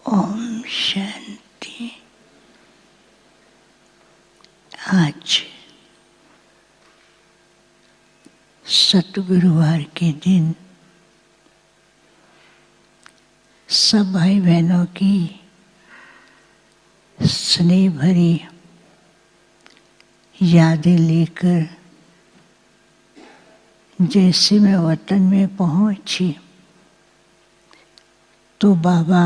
ओम शांति। आज सतगुरुवार के दिन सब भाई बहनों की स्नेह भरी यादें लेकर जैसे मैं वतन में पहुंची तो बाबा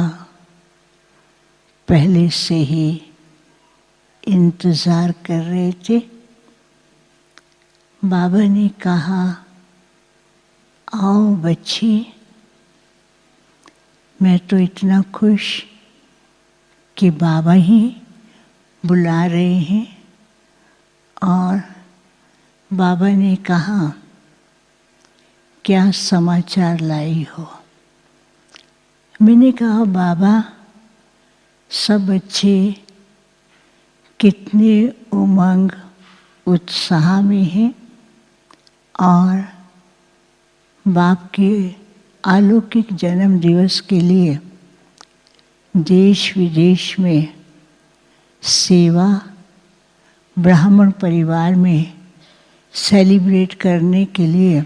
पहले से ही इंतज़ार कर रहे थे। बाबा ने कहा, आओ बच्ची। मैं तो इतना खुश कि बाबा ही बुला रहे हैं। और बाबा ने कहा, क्या समाचार लाई हो? मैंने कहा, बाबा सब बच्चे कितने उमंग उत्साह में हैं और बाप के अलौकिक जन्म दिवस के लिए देश विदेश में सेवा ब्राह्मण परिवार में सेलिब्रेट करने के लिए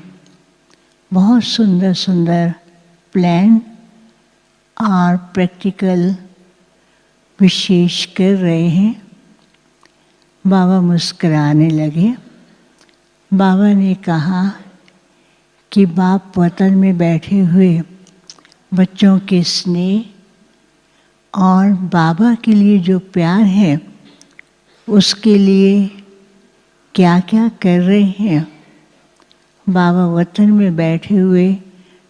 बहुत सुंदर सुंदर प्लान और प्रैक्टिकल विशेष कर रहे हैं। बाबा मुस्कुराने लगे। बाबा ने कहा कि बाप वतन में बैठे हुए बच्चों के स्नेह और बाबा के लिए जो प्यार है उसके लिए क्या क्या कर रहे हैं। बाबा वतन में बैठे हुए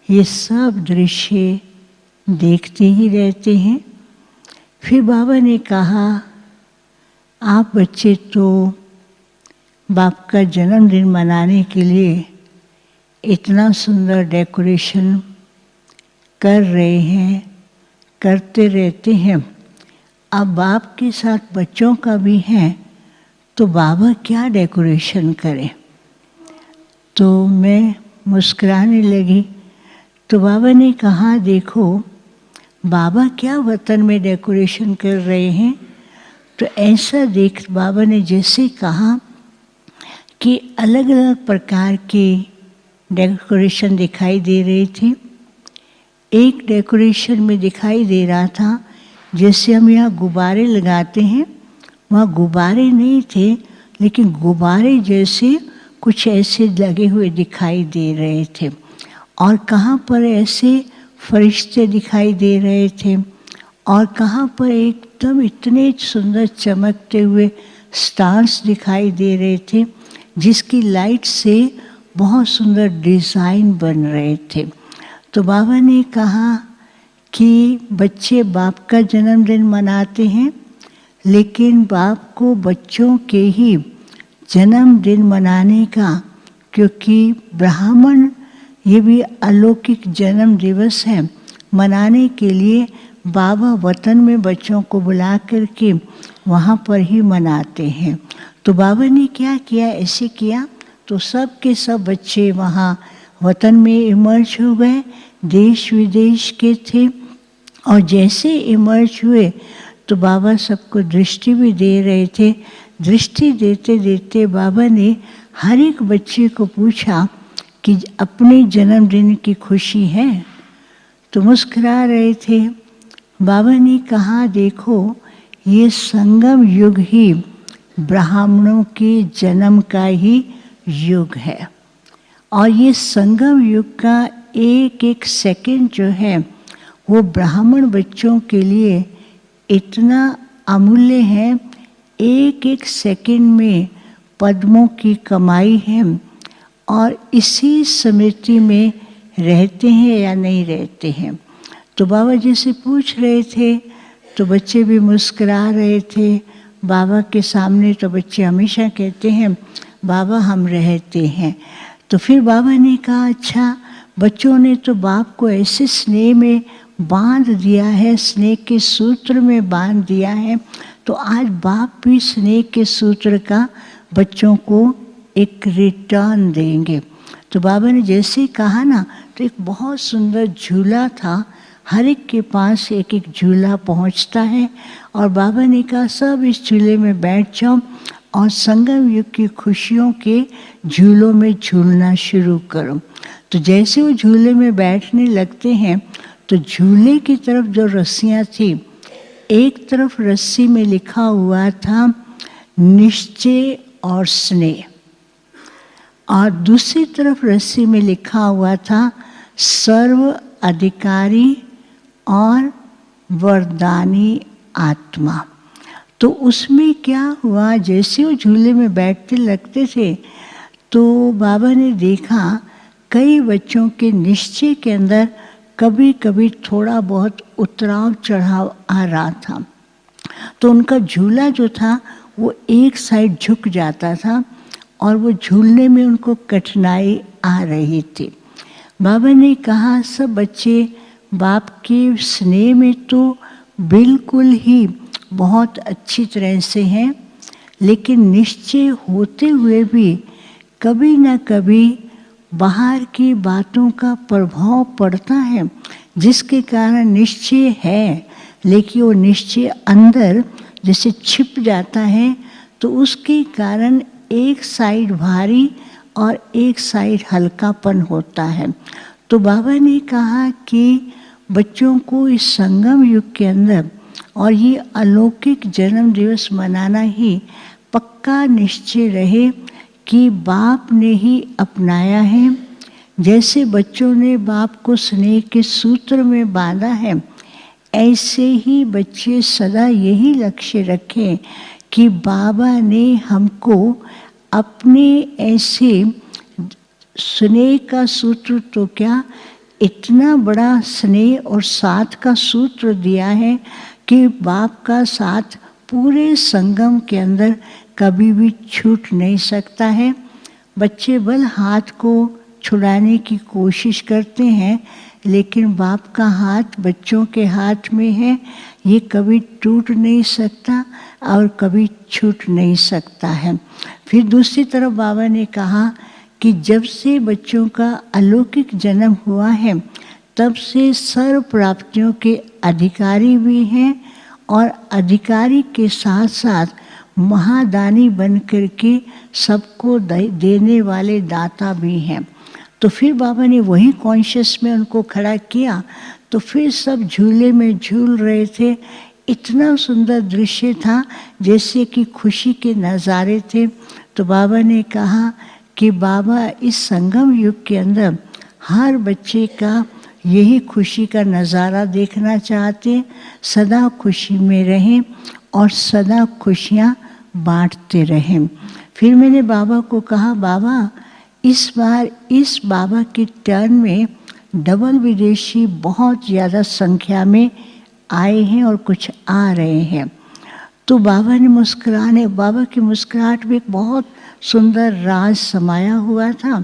ये सब दृश्य देखते ही रहते हैं। फिर बाबा ने कहा, आप बच्चे तो बाप का जन्मदिन मनाने के लिए इतना सुंदर डेकोरेशन कर रहे हैं, करते रहते हैं। अब बाप के साथ बच्चों का भी है तो बाबा क्या डेकोरेशन करें? तो मैं मुस्कुराने लगी। तो बाबा ने कहा, देखो बाबा क्या वतन में डेकोरेशन कर रहे हैं। तो ऐसा देख बाबा ने जैसे कहा कि अलग अलग प्रकार के डेकोरेशन दिखाई दे रहे थे। एक डेकोरेशन में दिखाई दे रहा था जैसे हम यहाँ गुब्बारे लगाते हैं, वहाँ गुब्बारे नहीं थे लेकिन गुब्बारे जैसे कुछ ऐसे लगे हुए दिखाई दे रहे थे। और कहाँ पर ऐसे फरिश्ते दिखाई दे रहे थे और कहाँ पर एकदम इतने सुंदर चमकते हुए स्टार्स दिखाई दे रहे थे जिसकी लाइट से बहुत सुंदर डिज़ाइन बन रहे थे। तो बाबा ने कहा कि बच्चे बाप का जन्मदिन मनाते हैं लेकिन बाप को बच्चों के ही जन्मदिन मनाने का, क्योंकि ब्राह्मण ये भी अलौकिक जन्म दिवस है, मनाने के लिए बाबा वतन में बच्चों को बुला करके वहाँ पर ही मनाते हैं। तो बाबा ने क्या किया, ऐसे किया तो सब के सब बच्चे वहाँ वतन में इमर्ज हो गए। देश विदेश के थे और जैसे इमर्ज हुए तो बाबा सबको दृष्टि भी दे रहे थे। दृष्टि देते देते बाबा ने हर एक बच्चे को पूछा कि अपने जन्मदिन की खुशी है? तो मुस्कुरा रहे थे। बाबा ने कहा, देखो ये संगम युग ही ब्राह्मणों के जन्म का ही युग है और ये संगम युग का एक एक सेकंड जो है वो ब्राह्मण बच्चों के लिए इतना अमूल्य है। एक एक सेकंड में पद्मों की कमाई है और इसी स्मृति में रहते हैं या नहीं रहते हैं। तो बाबा जैसे पूछ रहे थे तो बच्चे भी मुस्कुरा रहे थे। बाबा के सामने तो बच्चे हमेशा कहते हैं, बाबा हम रहते हैं। तो फिर बाबा ने कहा, अच्छा बच्चों ने तो बाप को ऐसे स्नेह में बांध दिया है, स्नेह के सूत्र में बांध दिया है, तो आज बाप भी स्नेह के सूत्र का बच्चों को एक रिटर्न देंगे। तो बाबा ने जैसे कहा ना, तो एक बहुत सुंदर झूला था हर एक के पास एक एक झूला पहुंचता है और बाबा ने कहा सब इस झूले में बैठ जाओ और संगम युग की खुशियों के झूलों में झूलना शुरू करो। तो जैसे वो झूले में बैठने लगते हैं तो झूले की तरफ जो रस्सियाँ थी, एक तरफ रस्सी में लिखा हुआ था निश्चय और स्नेह, और दूसरी तरफ रस्सी में लिखा हुआ था सर्व अधिकारी और वरदानी आत्मा। तो उसमें क्या हुआ, जैसे वो झूले में बैठते लगते थे तो बाबा ने देखा कई बच्चों के निश्चय के अंदर कभी कभी थोड़ा बहुत उतराव चढ़ाव आ रहा था, तो उनका झूला जो था वो एक साइड झुक जाता था और वो झूलने में उनको कठिनाई आ रही थी। बाबा ने कहा सब बच्चे बाप के स्नेह में तो बिल्कुल ही बहुत अच्छी तरह से हैं, लेकिन निश्चय होते हुए भी कभी न कभी बाहर की बातों का प्रभाव पड़ता है, जिसके कारण निश्चय है लेकिन वो निश्चय अंदर जैसे छिप जाता है, तो उसके कारण एक साइड भारी और एक साइड हल्कापन होता है। तो बाबा ने कहा कि बच्चों को इस संगम युग के अंदर और ये अलौकिक जन्म दिवस मनाना ही पक्का निश्चय रहे कि बाप ने ही अपनाया है। जैसे बच्चों ने बाप को स्नेह के सूत्र में बांधा है, ऐसे ही बच्चे सदा यही लक्ष्य रखें कि बाबा ने हमको अपने ऐसे स्नेह का सूत्र तो क्या, इतना बड़ा स्नेह और साथ का सूत्र दिया है कि बाप का साथ पूरे संगम के अंदर कभी भी छूट नहीं सकता है। बच्चे बल हाथ को छुड़ाने की कोशिश करते हैं, लेकिन बाप का हाथ बच्चों के हाथ में है, ये कभी टूट नहीं सकता और कभी छूट नहीं सकता है। फिर दूसरी तरफ बाबा ने कहा कि जब से बच्चों का अलौकिक जन्म हुआ है तब से सर्व प्राप्तियों के अधिकारी भी हैं और अधिकारी के साथ साथ महादानी बन कर के सबको देने वाले दाता भी हैं। तो फिर बाबा ने वही कॉन्शियस में उनको खड़ा किया, तो फिर सब झूले में झूल रहे थे। इतना सुंदर दृश्य था जैसे कि खुशी के नज़ारे थे। तो बाबा ने कहा कि बाबा इस संगम युग के अंदर हर बच्चे का यही खुशी का नज़ारा देखना चाहते, सदा खुशी में रहें और सदा खुशियाँ बांटते रहें। फिर मैंने बाबा को कहा बाबा इस बार इस बाबा के टर्न में डबल विदेशी बहुत ज़्यादा संख्या में आए हैं और कुछ आ रहे हैं। तो बाबा ने मुस्कुराने, बाबा की मुस्कुराहट में एक बहुत सुंदर राज समाया हुआ था।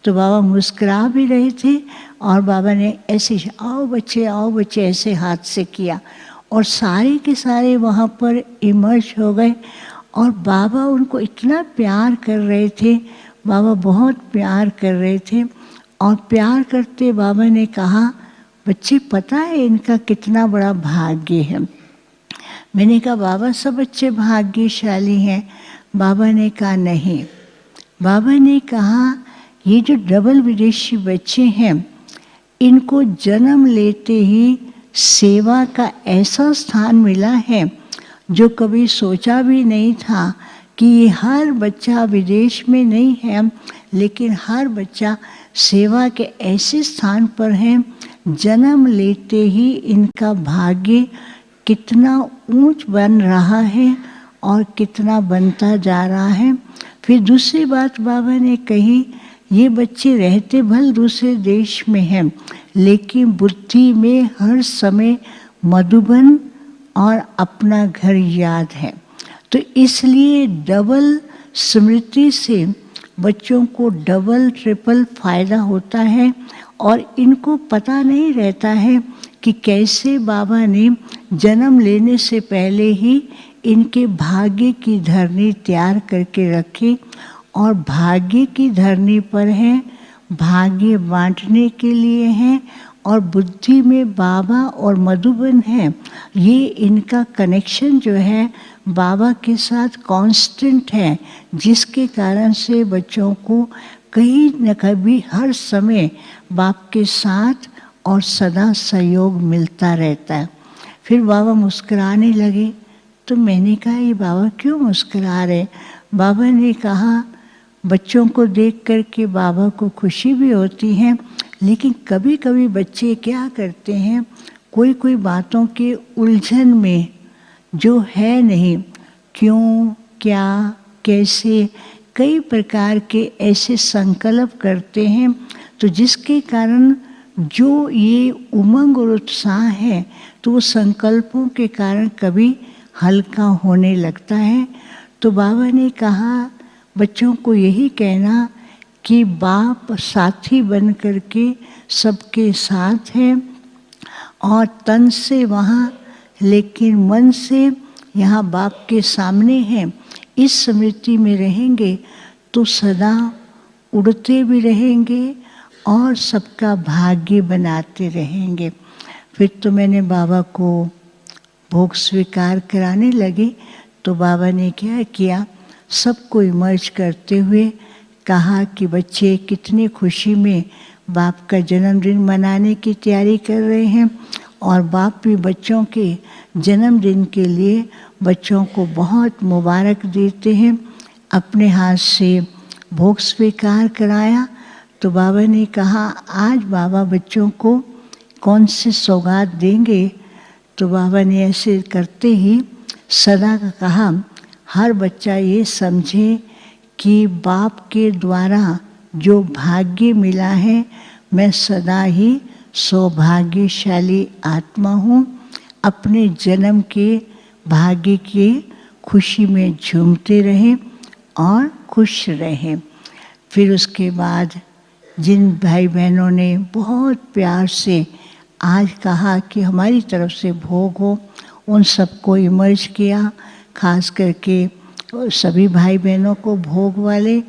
तो बाबा मुस्कुरा भी रहे थे और बाबा ने ऐसे आओ बच्चे ऐसे हाथ से किया और सारे के सारे वहाँ पर इमर्ज हो गए और बाबा उनको इतना प्यार कर रहे थे, बाबा बहुत प्यार कर रहे थे। और प्यार करते बाबा ने कहा बच्चे पता है इनका कितना बड़ा भाग्य है। मैंने कहा बाबा सब बच्चे भाग्यशाली हैं। बाबा ने कहा नहीं, बाबा ने कहा ये जो डबल विदेशी बच्चे हैं इनको जन्म लेते ही सेवा का ऐसा स्थान मिला है जो कभी सोचा भी नहीं था कि ये हर बच्चा विदेश में नहीं है, लेकिन हर बच्चा सेवा के ऐसे स्थान पर है। जन्म लेते ही इनका भाग्य कितना ऊंच बन रहा है और कितना बनता जा रहा है। फिर दूसरी बात बाबा ने कही ये बच्चे रहते भल दूसरे देश में हैं, लेकिन बुद्धि में हर समय मधुबन और अपना घर याद है। तो इसलिए डबल स्मृति से बच्चों को डबल ट्रिपल फायदा होता है और इनको पता नहीं रहता है कि कैसे बाबा ने जन्म लेने से पहले ही इनके भाग्य की धरनी तैयार करके रखी और भाग्य की धरनी पर है, भाग्य बांटने के लिए है और बुद्धि में बाबा और मधुबन है। ये इनका कनेक्शन जो है बाबा के साथ कांस्टेंट है, जिसके कारण से बच्चों को कहीं न कभी हर समय बाप के साथ और सदा सहयोग मिलता रहता है। फिर बाबा मुस्कुराने लगे, तो मैंने कहा ये बाबा क्यों मुस्कुरा रहे? बाबा ने कहा बच्चों को देख कर के बाबा को खुशी भी होती है, लेकिन कभी कभी बच्चे क्या करते हैं, कोई कोई बातों के उलझन में जो है नहीं, क्यों, क्या, कैसे, कई प्रकार के ऐसे संकल्प करते हैं, तो जिसके कारण जो ये उमंग और उत्साह है तो वो संकल्पों के कारण कभी हल्का होने लगता है। तो बाबा ने कहा बच्चों को यही कहना कि बाप साथी बन करके सबके साथ है और तन से वहाँ लेकिन मन से यहाँ बाप के सामने हैं। इस स्मृति में रहेंगे तो सदा उड़ते भी रहेंगे और सबका भाग्य बनाते रहेंगे। फिर तो मैंने बाबा को भोग स्वीकार कराने लगे, तो बाबा ने क्या किया, सबको इमर्ज करते हुए कहा कि बच्चे कितनी खुशी में बाप का जन्मदिन मनाने की तैयारी कर रहे हैं और बाप भी बच्चों के जन्मदिन के लिए बच्चों को बहुत मुबारक देते हैं। अपने हाथ से भोग स्वीकार कराया तो बाबा ने कहा आज बाबा बच्चों को कौन सी सौगात देंगे? तो बाबा ने ऐसे करते ही सदा का कहा हर बच्चा ये समझे कि बाप के द्वारा जो भाग्य मिला है, मैं सदा ही सौभाग्यशाली आत्मा हूँ। अपने जन्म के भाग्य की खुशी में झूमते रहें और खुश रहें। फिर उसके बाद जिन भाई बहनों ने बहुत प्यार से आज कहा कि हमारी तरफ से भोग हो, उन सबको इमर्ज किया, खास करके सभी भाई बहनों को भोग वाले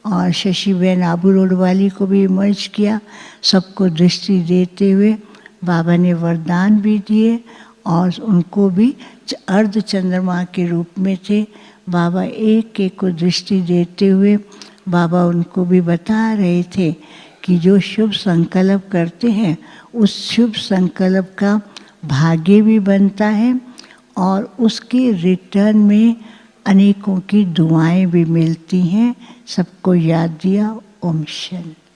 और शशि बहन आबू रोड वाली को भी इमर्ज किया। सबको दृष्टि देते हुए बाबा ने वरदान भी दिए और उनको भी अर्ध चंद्रमा के रूप में थे। बाबा एक एक को दृष्टि देते हुए बाबा उनको भी बता रहे थे कि जो शुभ संकल्प करते हैं उस शुभ संकल्प का भाग्य भी बनता है और उसके रिटर्न में अनेकों की दुआएं भी मिलती हैं। सबको याद दिया। ओम शांति।